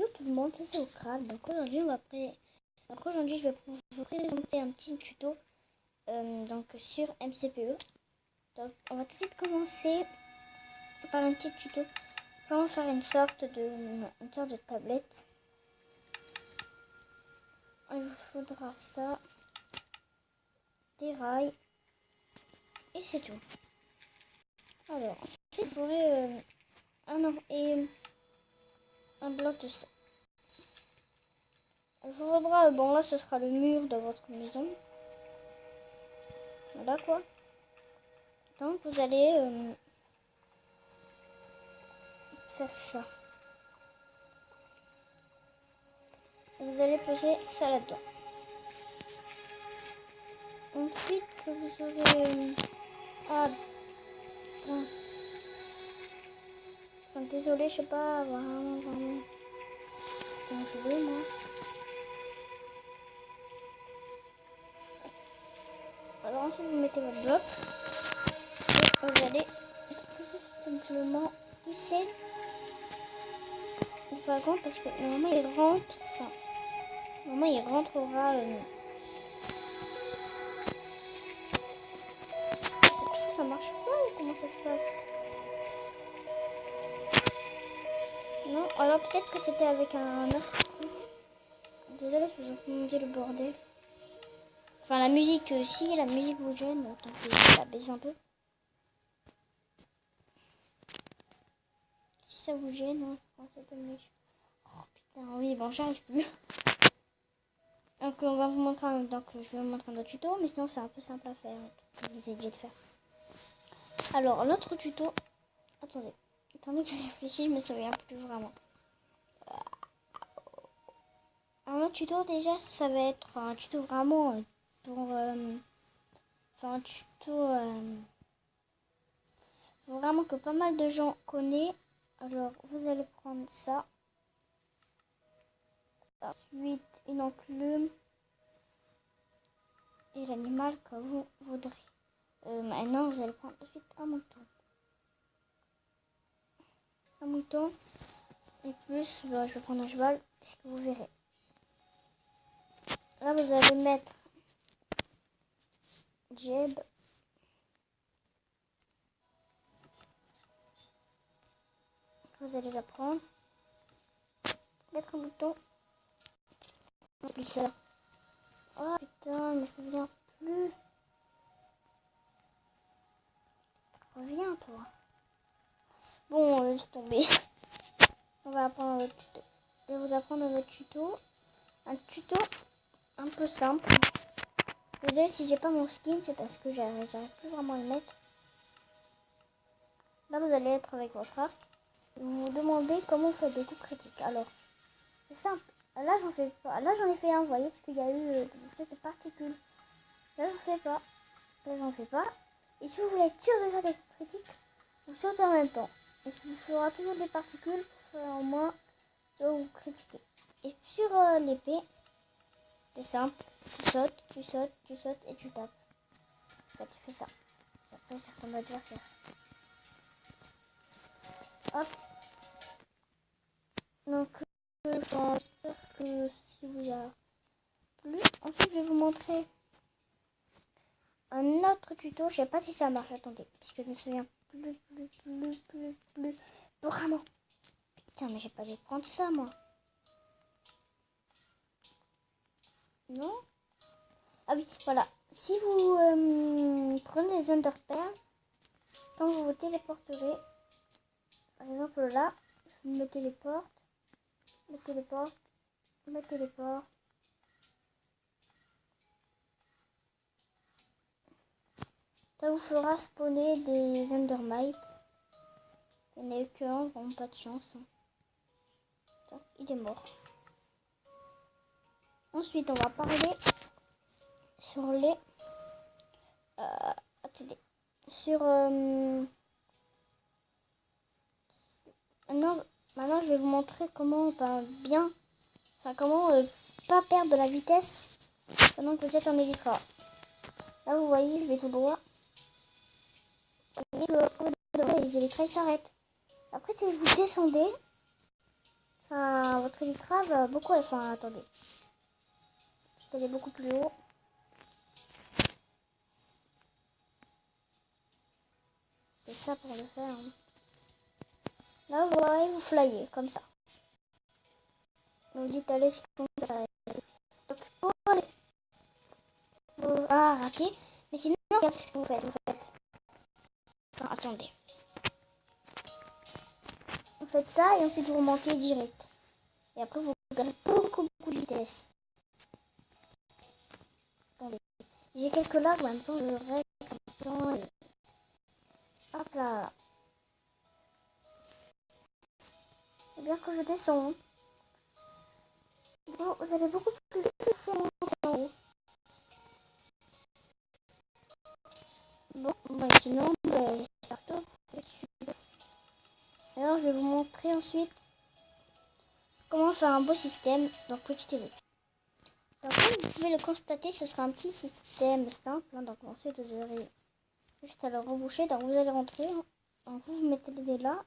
Yo tout le monde, c'est Ocrave. Donc aujourd'hui je vais vous présenter un petit tuto donc sur MCPE. Donc on va tout de suite commencer par un petit tuto. Comment faire une sorte de tablette. Il vous faudra ça, des rails et c'est tout. Alors ensuite vous aurez un bloc de ça. Il vous faudra, bon là ce sera le mur de votre maison. Voilà quoi. Donc vous allez faire ça. Vous allez poser ça là-dedans. Ensuite que vous aurez... putain. Enfin, désolé, je sais pas vraiment. Putain, jouer moi. Alors ensuite vous mettez votre bloc. Et vous allez tout simplement pousser le wagon parce que normalement il rentre. Enfin, normalement il rentrera. Ça marche pas ou comment ça se passe? Non, alors peut-être que c'était avec un autre truc. Désolée si vous entendez le bordel. Enfin la musique, si la musique vous gêne, tant que la baisse un peu. Si ça vous gêne, hein, cette musique. Oh putain, oui, bon j'arrive plus. Donc on va vous montrer, donc je vais vous montrer un autre tuto, mais sinon c'est un peu simple à faire. Je vous ai dit de faire. Alors l'autre tuto, attendez que je réfléchisse, je me souviens plus vraiment. Un autre tuto déjà, ça va être un tuto vraiment pour, enfin un tuto vraiment que pas mal de gens connaissent. Alors vous allez prendre ça. Ensuite une enclume et l'animal que vous voudrez. Maintenant vous allez prendre ensuite un mouton. Un mouton et plus je vais prendre un cheval puisque vous verrez. Là vous allez mettre Jeb. Vous allez la prendre. Mettre un mouton. Plus ça. Oh putain, je me souviens plus. Reviens toi. Bon, laisse tomber. On va apprendre un autre tuto. Je vais vous apprendre un autre tuto. Un tuto un peu simple. Désolé si j'ai pas mon skin, c'est parce que j'arrive plus vraiment à le mettre. Là vous allez être avec votre arc. Vous vous demandez comment on fait des coups critiques. Alors, c'est simple. Là j'en fais pas. Là j'en ai fait un, vous voyez, parce qu'il y a eu des espèces de particules. Là j'en fais pas. Là j'en fais pas. Et si vous voulez être sûr de faire des coups critiques, vous sautez en même temps. Et il fera toujours des particules pour faire au moins vous critiquer. Et sur l'épée, c'est simple. Tu sautes et tu tapes. Là, tu fais ça. Et après sur ton adversaire. Hop. Donc, j'espère que si vous a plu. Ensuite, je vais vous montrer un autre tuto. Je sais pas si ça marche. Attendez, parce que je me souviens plus. Vraiment. Putain, mais j'ai pas dû prendre ça, moi. Non? Ah oui, voilà. Si vous prenez les Underperles, quand vous vous téléporterez, par exemple là, je me téléporte. Ça vous fera spawner des Endermites. Il n'y en a eu qu'un, vraiment pas de chance. Donc, il est mort. Ensuite, on va parler sur les... attendez. Sur... Maintenant, je vais vous montrer comment comment pas perdre de la vitesse pendant que vous êtes en élytra. Là, vous voyez, je vais tout droit. Vous voyez que les élytras s'arrêtent. Après, si vous descendez, Votre élytra va beaucoup... Enfin, attendez. Je vais aller beaucoup plus haut. C'est ça pour le faire. Hein. Là, vous voyez, vous flyez, comme ça. Vous dites, allez, c'est comme ça. Donc, pour aller... raté. Mais sinon, regardez ce que vous faites. Enfin, attendez. Vous faites ça et ensuite vous remontez direct. Et après, vous regardez beaucoup de vitesse. Attendez. J'ai quelques lags, en même temps, je règle un temps. Et... hop là. Et bien que je descends. Bon, vous allez beaucoup plus vite en haut. Bon, sinon, start up. Alors, je vais vous montrer ensuite comment faire un beau système dans Petit Ellipse. Donc, comme vous pouvez le constater, ce sera un petit système simple. Hein, donc, ensuite, vous aurez juste à le reboucher. Donc, vous allez rentrer. Donc, vous mettez les dés là.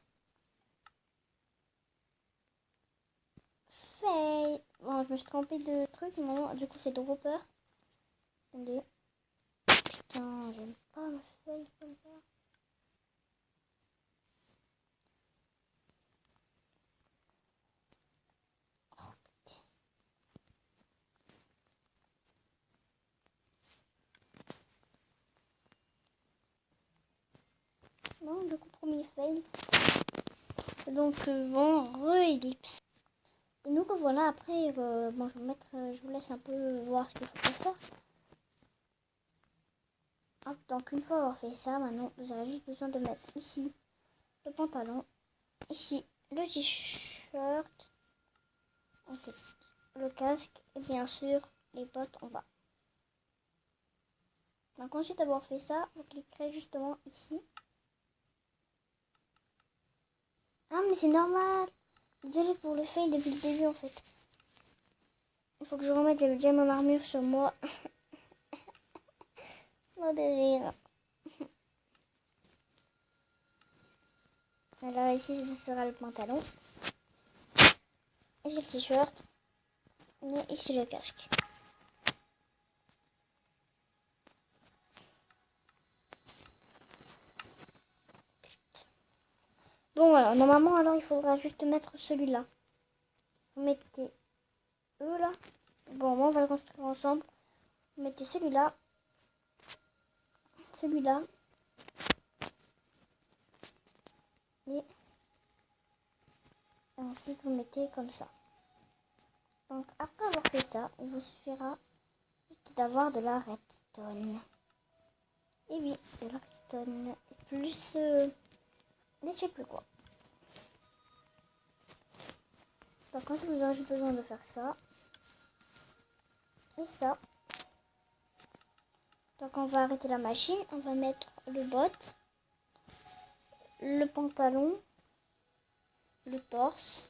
Fail. Bon, je me suis trompée de truc. Non, du coup, c'est dropper. Attendez. Putain, j'aime pas me fail comme ça. Non, du coup, premier fail. Donc, bon, re-ellipse. Et nous revoilà après. Bon, je vous laisse un peu voir ce qu'il faut faire. Hop, donc, une fois avoir fait ça, maintenant, vous aurez juste besoin de mettre ici le pantalon, ici le t-shirt, le casque et bien sûr les bottes en bas. Donc, ensuite d'avoir fait ça, vous cliquerez justement ici. Ah, mais c'est normal. Désolé pour le fail depuis le début en fait. Il faut que je remette déjà mon armure sur moi. Non, des rires. Alors ici, ce sera le pantalon. Ici le t-shirt. Et ici le casque. Bon, voilà. Normalement, alors, il faudra juste mettre celui-là. Vous mettez eux là. Bon, moi, on va le construire ensemble. Vous mettez celui-là. Celui-là. Et ensuite, vous mettez comme ça. Donc, après avoir fait ça, il vous suffira juste d'avoir de la redstone. Et oui, de la redstone. Plus... je sais plus quoi. Donc, ensuite, vous aurez juste besoin de faire ça. Et ça. Donc, on va arrêter la machine. On va mettre le bot, le pantalon, le torse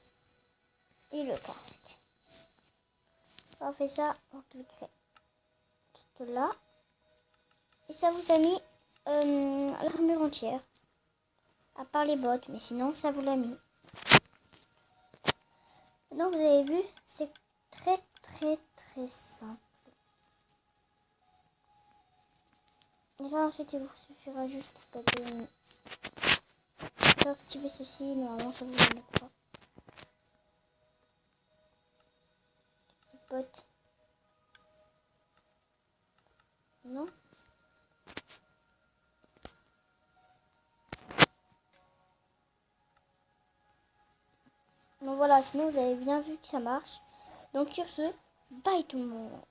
et le casque. On fait ça, on cliquerait tout là. Et ça vous a mis l'armure entière. À part les bottes, mais sinon ça vous l'a mis. Donc vous avez vu, c'est très simple. Et là ensuite il vous suffira juste d'activer ceci, mais normalement ça vous le met pas. Petite botte. Non. Donc voilà, sinon vous avez bien vu que ça marche. Donc sur ce, bye tout le monde.